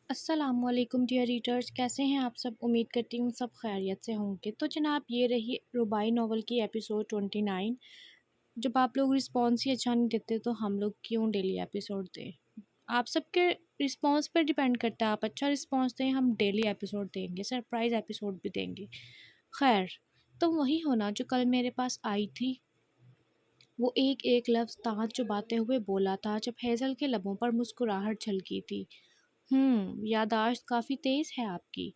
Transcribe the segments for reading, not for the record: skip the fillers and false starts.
السلام علیکم dear readers, کیسے ہیں آپ سب؟ امید کرتی ہوں سب خیریت سے ہوں گے۔ تو جناب یہ رہی رباعی ناول کی ایپیسوڈ 29۔ جب آپ لوگ رسپانس ہی اچھا نہیں دیتے تو ہم لوگ کیوں ڈیلی ایپیسوڈ دیں؟ آپ سب کے رسپانس پر ڈیپینڈ کرتا ہے، آپ اچھا رسپانس دیں ہم ڈیلی ایپیسوڈ دیں گے، سرپرائز ایپیسوڈ بھی دیں گے۔ خیر، تم وہی ہونا جو کل میرے پاس آئی تھی؟ وہ ایک ایک لفظ دانت چباتے ہوئے بولا تھا جب ہیزل کے لبوں پر مسکراہٹ چھلکی تھی۔ یادداشت کافی تیز ہے آپ کی،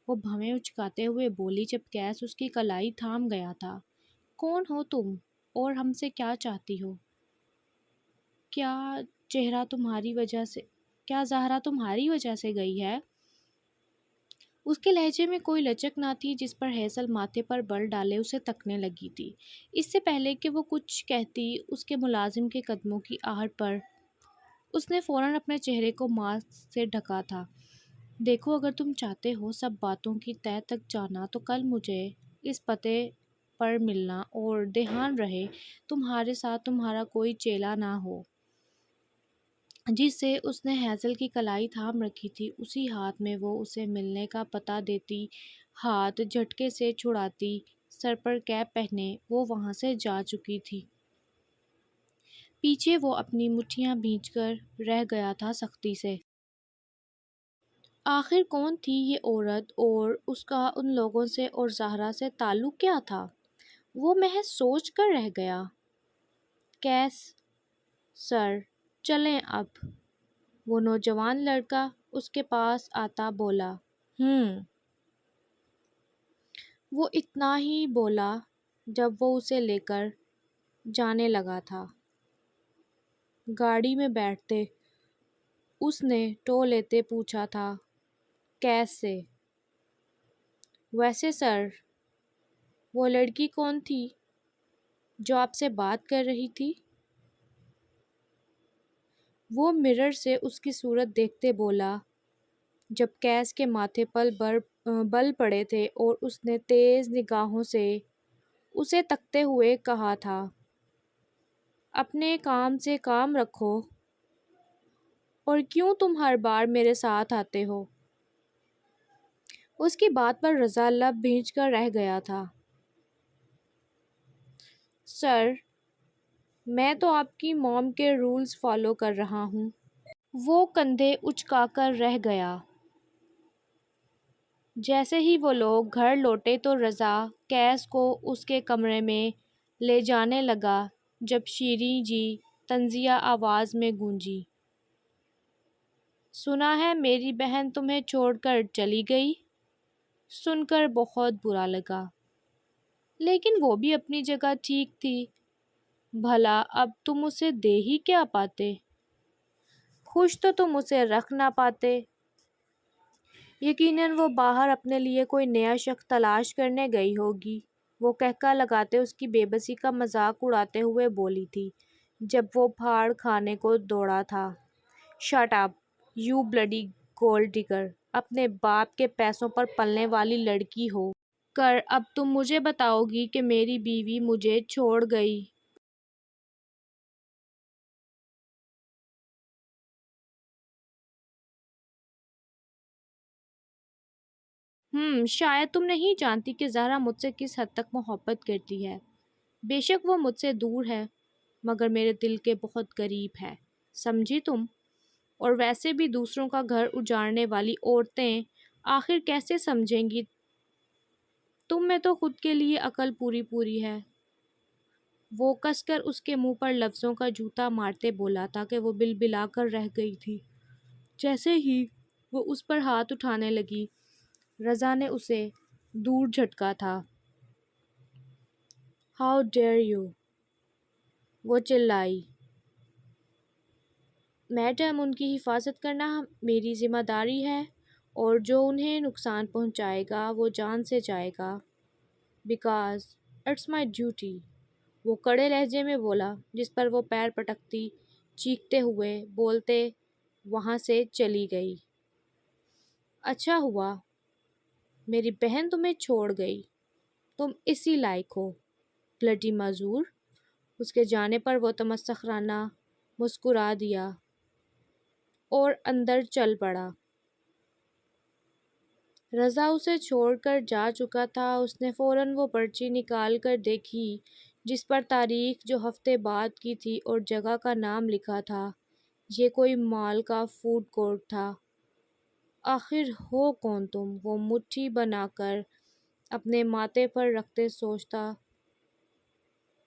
وہ بھویں اچکاتے ہوئے بولی جب کیس اس کی کلائی تھام گیا تھا۔ کون ہو تم اور ہم سے کیا چاہتی ہو؟ کیا زہرا تمہاری وجہ سے گئی ہے؟ اس کے لہجے میں کوئی لچک نہ تھی جس پر ہیزل ماتھے پر بل ڈالے اسے تکنے لگی تھی۔ اس سے پہلے کہ وہ کچھ کہتی، اس کے ملازم کے قدموں کی آہٹ پر اس نے فوراً اپنے چہرے کو ماسک سے ڈھکا تھا۔ دیکھو، اگر تم چاہتے ہو سب باتوں کی تہہ تک جانا تو کل مجھے اس پتے پر ملنا، اور دھیان رہے تمہارے ساتھ تمہارا کوئی چیلا نہ ہو۔ جس سے اس نے ہیزل کی کلائی تھام رکھی تھی اسی ہاتھ میں وہ اسے ملنے کا پتہ دیتی، ہاتھ جھٹکے سے چھڑاتی۔ سر پر کیپ پہنے وہ وہاں سے جا چکی تھی۔ پیچھے وہ اپنی مٹھیاں بھینچ کر رہ گیا تھا سختی سے۔ آخر کون تھی یہ عورت اور اس کا ان لوگوں سے اور زہرا سے تعلق کیا تھا؟ وہ محض سوچ کر رہ گیا۔ کیس سر، چلیں اب، وہ نوجوان لڑکا اس کے پاس آتا بولا۔ وہ اتنا ہی بولا جب وہ اسے لے کر جانے لگا تھا۔ گاڑی میں بیٹھتے اس نے ٹو لیتے پوچھا تھا، کیس سے؟ ویسے سر، وہ لڑکی کون تھی جو آپ سے بات کر رہی تھی؟ وہ مرر سے اس کی صورت دیکھتے بولا جب کیس کے ماتھے پر بل پڑے تھے اور اس نے تیز نگاہوں سے اسے تکتے ہوئے کہا تھا، اپنے کام سے کام رکھو، اور کیوں تم ہر بار میرے ساتھ آتے ہو؟ اس کی بات پر رضا لب بھینچ کر رہ گیا تھا۔ سر، میں تو آپ کی موم کے رولز فالو کر رہا ہوں۔ وہ کندھے اچکا کر رہ گیا۔ جیسے ہی وہ لوگ گھر لوٹے تو رضا کیس کو اس کے کمرے میں لے جانے لگا جب شیریں جی طنزیہ آواز میں گونجی، سنا ہے میری بہن تمہیں چھوڑ کر چلی گئی؟ سن کر بہت برا لگا، لیکن وہ بھی اپنی جگہ ٹھیک تھی۔ بھلا اب تم اسے دے ہی کیا پاتے؟ خوش تو تم اسے رکھ نہ پاتے۔ یقیناً وہ باہر اپنے لیے کوئی نیا شخص تلاش کرنے گئی ہوگی، وہ قہقہ لگاتے اس کی بے بسی کا مذاق اڑاتے ہوئے بولی تھی جب وہ پھاڑ کھانے کو دوڑا تھا۔ Shut up, you bloody gold digger, اپنے باپ کے پیسوں پر پلنے والی لڑکی ہو کر اب تم مجھے بتاؤ گی کہ میری بیوی مجھے چھوڑ گئی؟ شاید تم نہیں جانتی کہ زہرا مجھ سے کس حد تک محبت کرتی ہے۔ بے شک وہ مجھ سے دور ہے مگر میرے دل کے بہت قریب ہے، سمجھی تم؟ اور ویسے بھی دوسروں کا گھر اجاڑنے والی عورتیں آخر کیسے سمجھیں گی؟ تم میں تو خود کے لیے عقل پوری پوری ہے۔ وہ کس کر اس کے منہ پر لفظوں کا جوتا مارتے بولا تھا کہ وہ بلبلا کر رہ گئی تھی۔ جیسے ہی وہ اس پر ہاتھ اٹھانے لگی، رضا نے اسے دور جھٹکا تھا۔ ہاؤ ڈیئر یو، وہ چلائی۔ میڈم، ان کی حفاظت کرنا میری ذمہ داری ہے، اور جو انہیں نقصان پہنچائے گا وہ جان سے جائے گا، بیکاز اٹس مائی ڈیوٹی، وہ کڑے لہجے میں بولا جس پر وہ پیر پٹکتی چیختے ہوئے بولتے وہاں سے چلی گئی۔ اچھا ہوا میری بہن تمہیں چھوڑ گئی، تم اسی لائق ہو، بلڈی معذور۔ اس کے جانے پر وہ تمسخرانہ مسکرا دیا اور اندر چل پڑا۔ رضا اسے چھوڑ کر جا چکا تھا۔ اس نے فوراً وہ پرچی نکال کر دیکھی جس پر تاریخ جو ہفتے بعد کی تھی اور جگہ کا نام لکھا تھا۔ یہ کوئی مال کا فوڈ کورٹ تھا۔ آخر ہو کون تم؟ وہ مٹھی بنا کر اپنے ماتھے پر رکھتے سوچتا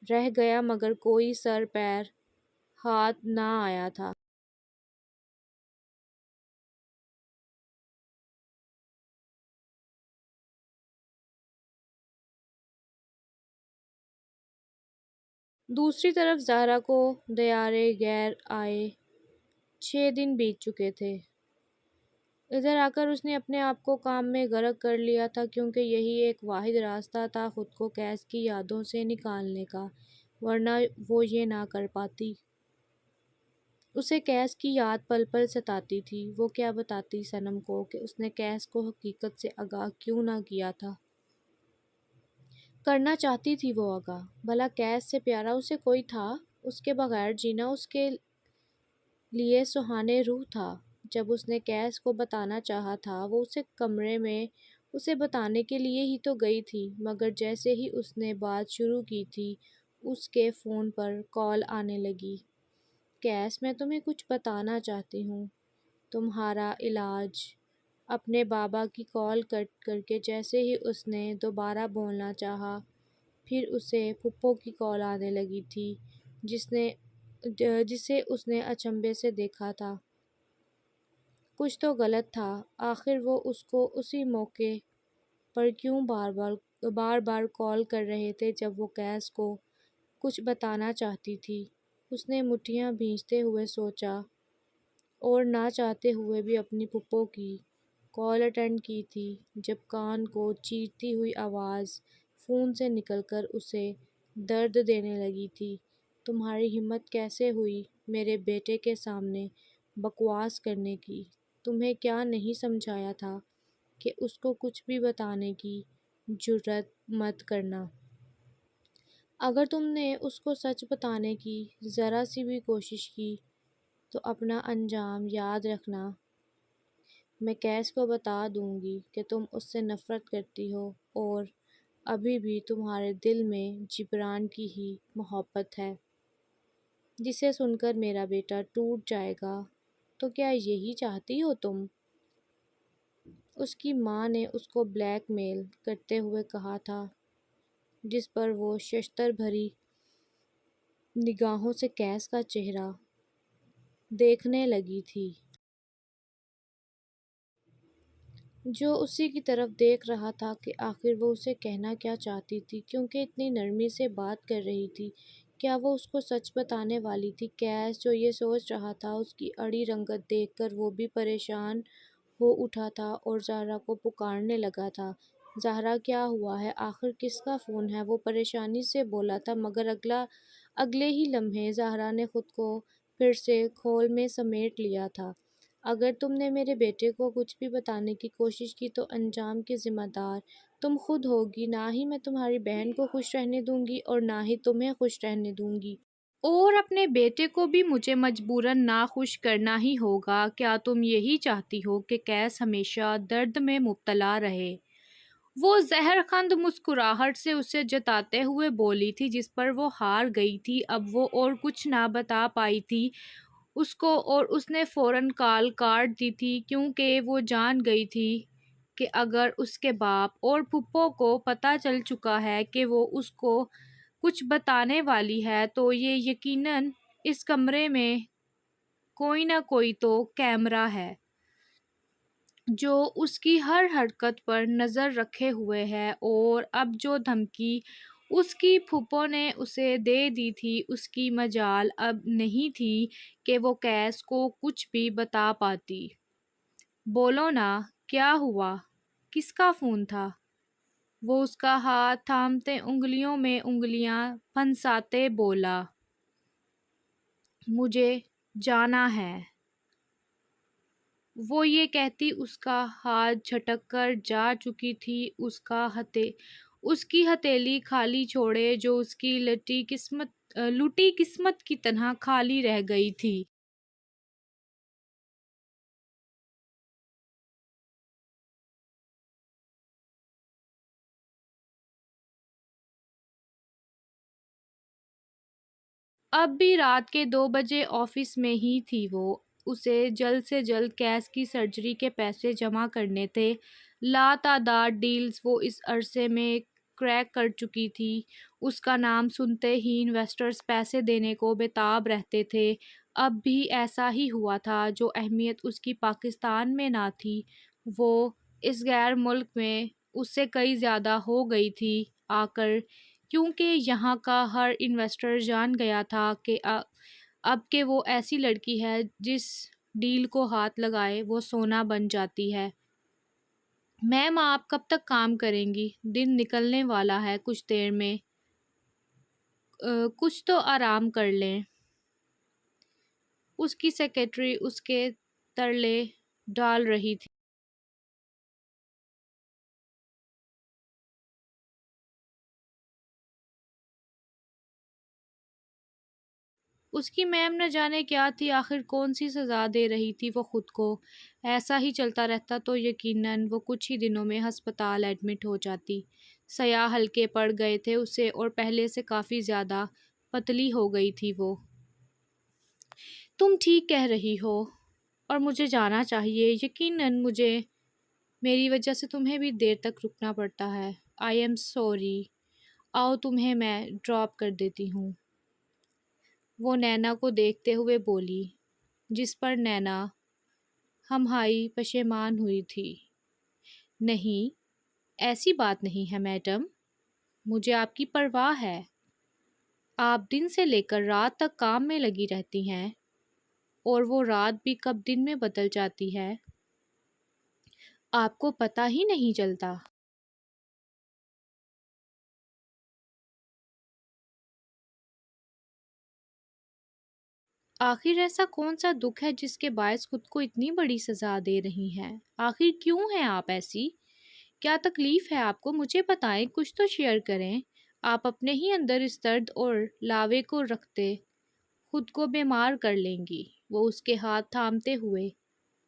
رہ گیا مگر کوئی سر پیر ہاتھ نہ آیا تھا۔ دوسری طرف زہرا کو دیارے غیر آئے 6 دن بیت چکے تھے۔ ادھر آ کر اس نے اپنے آپ کو کام میں غرق کر لیا تھا کیونکہ یہی ایک واحد راستہ تھا خود کو کیس کی یادوں سے نکالنے کا، ورنہ وہ یہ نہ کر پاتی۔ اسے کیس کی یاد پل پل ستاتی تھی۔ وہ کیا بتاتی صنم کو کہ اس نے کیس کو حقیقت سے آگاہ کیوں نہ کیا تھا؟ کرنا چاہتی تھی وہ آگاہ۔ بھلا کیس سے پیارا اسے کوئی تھا؟ اس کے بغیر جینا اس کے لیے سہانے روح تھا۔ جب اس نے کیس کو بتانا چاہا تھا وہ اسے کمرے میں اسے بتانے کے لیے ہی تو گئی تھی، مگر جیسے ہی اس نے بات شروع کی تھی اس کے فون پر کال آنے لگی۔ کیس، میں تمہیں کچھ بتانا چاہتی ہوں۔ تمہارا علاج۔ اپنے بابا کی کال کٹ کر کے جیسے ہی اس نے دوبارہ بولنا چاہا پھر اسے پھپھو کی کال آنے لگی تھی جسے اس نے اچنبھے سے دیکھا تھا۔ کچھ تو غلط تھا۔ آخر وہ اس کو اسی موقع پر کیوں بار بار کال کر رہے تھے جب وہ کیس کو کچھ بتانا چاہتی تھی؟ اس نے مٹھیاں بھینچتے ہوئے سوچا اور نہ چاہتے ہوئے بھی اپنی پھپھو کی کال اٹینڈ کی تھی جب کان کو چیرتی ہوئی آواز فون سے نکل کر اسے درد دینے لگی تھی۔ تمہاری ہمت کیسے ہوئی میرے بیٹے کے سامنے بکواس کرنے کی؟ تمہیں کیا نہیں سمجھایا تھا کہ اس کو کچھ بھی بتانے کی جرات مت کرنا؟ اگر تم نے اس کو سچ بتانے کی ذرا سی بھی کوشش کی تو اپنا انجام یاد رکھنا۔ میں کیس کو بتا دوں گی کہ تم اس سے نفرت کرتی ہو اور ابھی بھی تمہارے دل میں جبران کی ہی محبت ہے، جسے سن کر میرا بیٹا ٹوٹ جائے گا۔ تو کیا یہی چاہتی ہو تم؟ اس کی ماں نے اس کو بلیک میل کرتے ہوئے کہا تھا، جس پر وہ ششدر بھری نگاہوں سے کیس کا چہرہ دیکھنے لگی تھی جو اسی کی طرف دیکھ رہا تھا کہ آخر وہ اسے کہنا کیا چاہتی تھی، کیونکہ اتنی نرمی سے بات کر رہی تھی۔ کیا وہ اس کو سچ بتانے والی تھی؟ کیس جو یہ سوچ رہا تھا اس کی اڑی رنگت دیکھ کر وہ بھی پریشان ہو اٹھا تھا اور زہرا کو پکارنے لگا تھا۔ زہرا، کیا ہوا ہے؟ آخر کس کا فون ہے؟ وہ پریشانی سے بولا تھا مگر اگلے ہی لمحے زہرا نے خود کو پھر سے کھول میں سمیٹ لیا تھا۔ اگر تم نے میرے بیٹے کو کچھ بھی بتانے کی کوشش کی تو انجام کی ذمہ دار تم خود ہوگی۔ نہ ہی میں تمہاری بہن کو خوش رہنے دوں گی اور نہ ہی تمہیں خوش رہنے دوں گی۔ اور اپنے بیٹے کو بھی مجھے مجبوراً ناخوش کرنا ہی ہوگا۔ کیا تم یہی چاہتی ہو کہ کیس ہمیشہ درد میں مبتلا رہے؟ وہ زہرخند مسکراہٹ سے اسے جتاتے ہوئے بولی تھی جس پر وہ ہار گئی تھی۔ اب وہ اور کچھ نہ بتا پائی تھی اس کو اور اس نے فوراً کال کاٹ دی تھی کیونکہ وہ جان گئی تھی کہ اگر اس کے باپ اور پھپھو کو پتہ چل چکا ہے کہ وہ اس کو کچھ بتانے والی ہے تو یہ یقیناً اس کمرے میں کوئی نہ کوئی تو کیمرہ ہے جو اس کی ہر حرکت پر نظر رکھے ہوئے ہے، اور اب جو دھمکی اس کی پھپھو نے اسے دے دی تھی اس کی مجال اب نہیں تھی کہ وہ کیس کو کچھ بھی بتا پاتی۔ بولو نا، کیا ہوا؟ کس کا فون تھا؟ وہ اس کا ہاتھ تھامتے انگلیوں میں انگلیاں پھنساتے بولا، مجھے جانا ہے۔ وہ یہ کہتی اس کا ہاتھ جھٹک کر جا چکی تھی، اس کی ہتھیلی خالی چھوڑے جو اس کی لوٹی قسمت کی طرح خالی رہ گئی تھی۔ اب بھی رات کے 2 بجے آفس میں ہی تھی وہ۔ اسے جلد سے جلد کیس کی سرجری کے پیسے جمع کرنے تھے۔ لاتعداد ڈیلز وہ اس عرصے میں کریک کر چکی تھی۔ اس کا نام سنتے ہی انویسٹرز پیسے دینے کو بےتاب رہتے تھے۔ اب بھی ایسا ہی ہوا تھا۔ جو اہمیت اس کی پاکستان میں نہ تھی، وہ اس غیر ملک میں اس سے کئی زیادہ ہو گئی تھی آ کر، کیونکہ یہاں کا ہر انویسٹر جان گیا تھا کہ اب کہ وہ ایسی لڑکی ہے جس ڈیل کو ہاتھ لگائے وہ سونا بن جاتی ہے۔ میم آپ کب تک کام کریں گی؟ دن نکلنے والا ہے کچھ دیر میں، کچھ تو آرام کر لیں۔ اس کی سیکرٹری اس کے ترلے ڈال رہی تھی۔ اس کی میم نہ جانے کیا تھی، آخر کون سی سزا دے رہی تھی وہ خود کو۔ ایسا ہی چلتا رہتا تو یقیناً وہ کچھ ہی دنوں میں ہسپتال ایڈمٹ ہو جاتی۔ سیاہ ہلکے پڑ گئے تھے اسے اور پہلے سے کافی زیادہ پتلی ہو گئی تھی وہ۔ تم ٹھیک کہہ رہی ہو اور مجھے جانا چاہیے۔ یقیناً میری وجہ سے تمہیں بھی دیر تک رکنا پڑتا ہے۔ I am sorry. آؤ تمہیں میں ڈراپ کر دیتی ہوں، وہ نینا کو دیکھتے ہوئے بولی، جس پر نینا ہمہائی پشیمان ہوئی تھی۔ نہیں، ایسی بات نہیں ہے میڈم، مجھے آپ کی پرواہ ہے۔ آپ دن سے لے کر رات تک کام میں لگی رہتی ہیں، اور وہ رات بھی کب دن میں بدل جاتی ہے، آپ کو پتہ ہی نہیں چلتا۔ آخر ایسا کون سا دکھ ہے جس کے باعث خود کو اتنی بڑی سزا دے رہی ہیں؟ آخر کیوں ہیں آپ ایسی؟ کیا تکلیف ہے آپ کو؟ مجھے بتائیں، کچھ تو شیئر کریں۔ آپ اپنے ہی اندر اس درد اور لاوے کو رکھتے خود کو بیمار کر لیں گی۔ وہ اس کے ہاتھ تھامتے ہوئے،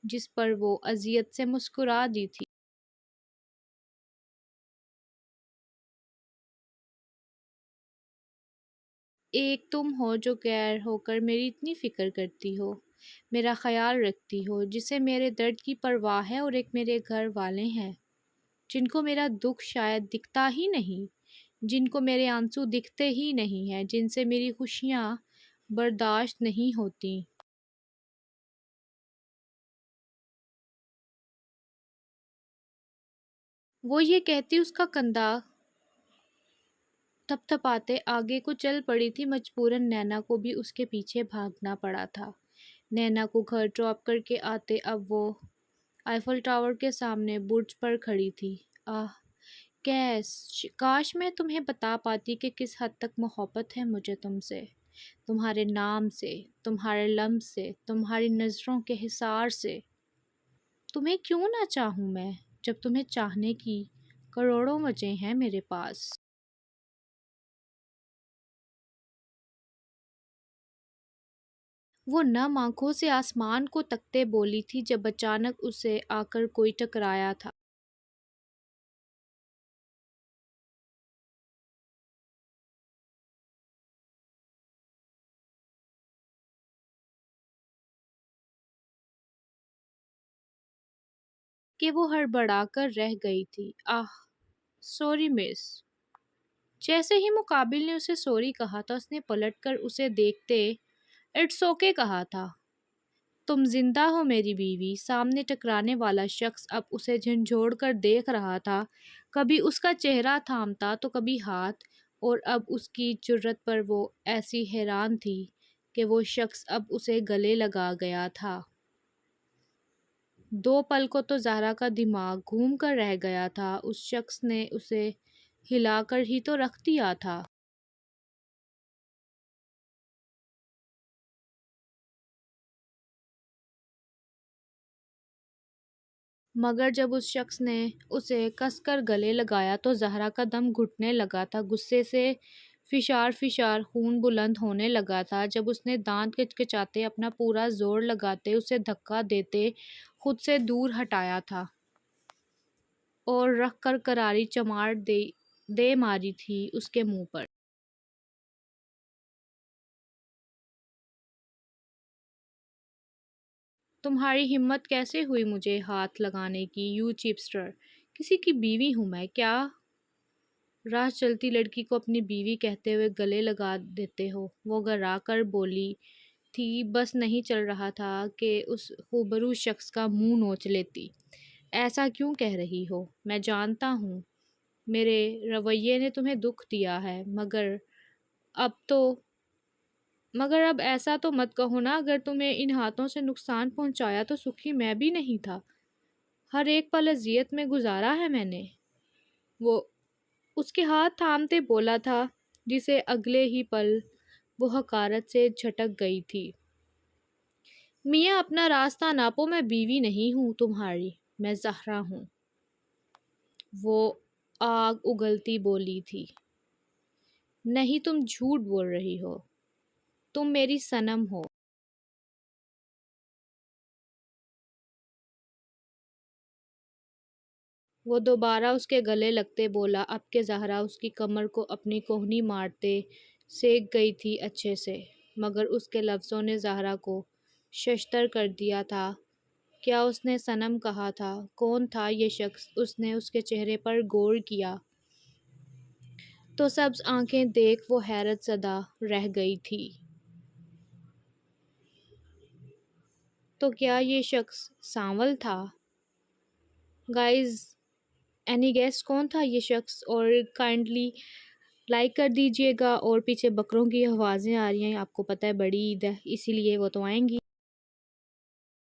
جس پر وہ اذیت سے مسکرا دی تھی۔ ایک تم ہو جو غیر ہو کر میری اتنی فکر کرتی ہو، میرا خیال رکھتی ہو، جسے میرے درد کی پرواہ ہے، اور ایک میرے گھر والے ہیں جن کو میرا دکھ شاید دکھتا ہی نہیں، جن کو میرے آنسو دکھتے ہی نہیں ہیں، جن سے میری خوشیاں برداشت نہیں ہوتی۔ وہ یہ کہتی اس کا کندھا تھپ تھپاتے آگے کو چل پڑی تھی۔ مجبوراً نینا کو بھی اس کے پیچھے بھاگنا پڑا تھا۔ نینا کو گھر ڈراپ کر کے آتے اب وہ آئیفل ٹاور کے سامنے برج پر کھڑی تھی۔ آہ، کاش میں تمہیں بتا پاتی کہ کس حد تک محبت ہے مجھے تم سے، تمہارے نام سے، تمہارے لمس سے، تمہاری نظروں کے حصار سے۔ تمہیں کیوں نہ چاہوں میں، جب تمہیں چاہنے کی کروڑوں وجہ ہیں میرے پاس۔ وہ نم آنکھوں سے آسمان کو تکتے بولی تھی جب اچانک اسے آ کر کوئی ٹکرایا تھا۔ کہ وہ ہڑبڑا کر رہ گئی تھی۔ آہ، سوری مس۔ جیسے ہی مقابل نے اسے سوری کہا تھا، اس نے پلٹ کر اسے دیکھتے اٹس اوکے کہا تھا۔ تم زندہ ہو میری بیوی۔ سامنے ٹکرانے والا شخص اب اسے جھنجھوڑ کر دیکھ رہا تھا، کبھی اس کا چہرہ تھامتا تو کبھی ہاتھ، اور اب اس کی جرأت پر وہ ایسی حیران تھی کہ وہ شخص اب اسے گلے لگا گیا تھا۔ دو پل کو تو زہرا کا دماغ گھوم کر رہ گیا تھا۔ اس شخص نے اسے ہلا کر ہی تو رکھ دیا تھا۔ مگر جب اس شخص نے اسے کس کر گلے لگایا تو زہرا کا دم گھٹنے لگا تھا، غصے سے فشار فشار خون بلند ہونے لگا تھا۔ جب اس نے دانت کچکچاتے اپنا پورا زور لگاتے اسے دھکا دیتے خود سے دور ہٹایا تھا، اور رکھ کر کراری چماڑ دے ماری تھی اس کے منہ پر۔ تمہاری ہمت کیسے ہوئی مجھے ہاتھ لگانے کی؟ یو چپسٹر، کسی کی بیوی ہوں میں کیا؟ راہ چلتی لڑکی کو اپنی بیوی کہتے ہوئے گلے لگا دیتے ہو؟ وہ گھرا کر بولی تھی، بس نہیں چل رہا تھا کہ اس خوبرو شخص کا منہ نوچ لیتی۔ ایسا کیوں کہہ رہی ہو؟ میں جانتا ہوں میرے رویے نے تمہیں دکھ دیا ہے، اب تو مگر اب ایسا تو مت کہو نا، اگر تمہیں ان ہاتھوں سے نقصان پہنچایا تو سکھی میں بھی نہیں تھا۔ ہر ایک پل اذیت میں گزارا ہے میں نے۔ وہ اس کے ہاتھ تھامتے بولا تھا، جسے اگلے ہی پل وہ حقارت سے جھٹک گئی تھی۔ میاں اپنا راستہ ناپو، میں بیوی نہیں ہوں تمہاری، میں زہرا ہوں۔ وہ آگ اگلتی بولی تھی۔ نہیں، تم جھوٹ بول رہی ہو، تم میری صنم ہو۔ وہ دوبارہ اس کے گلے لگتے بولا، اب کہ زہرا اس کی کمر کو اپنی کوہنی مارتے سیکھ گئی تھی اچھے سے، مگر اس کے لفظوں نے زہرا کو ششدر کر دیا تھا۔ کیا اس نے صنم کہا تھا؟ کون تھا یہ شخص؟ اس نے اس کے چہرے پر غور کیا تو سبز آنکھیں دیکھ وہ حیرت زدہ رہ گئی تھی۔ تو کیا یہ شخص سانول تھا؟ گائز، اینی گیس کون تھا یہ شخص؟ اور کائنڈلی لائک کر دیجیے گا۔ اور پیچھے بکروں کی آوازیں آ رہی ہیں، آپ کو پتہ ہے بڑی عید ہے، اسی لیے وہ تو آئیں گی۔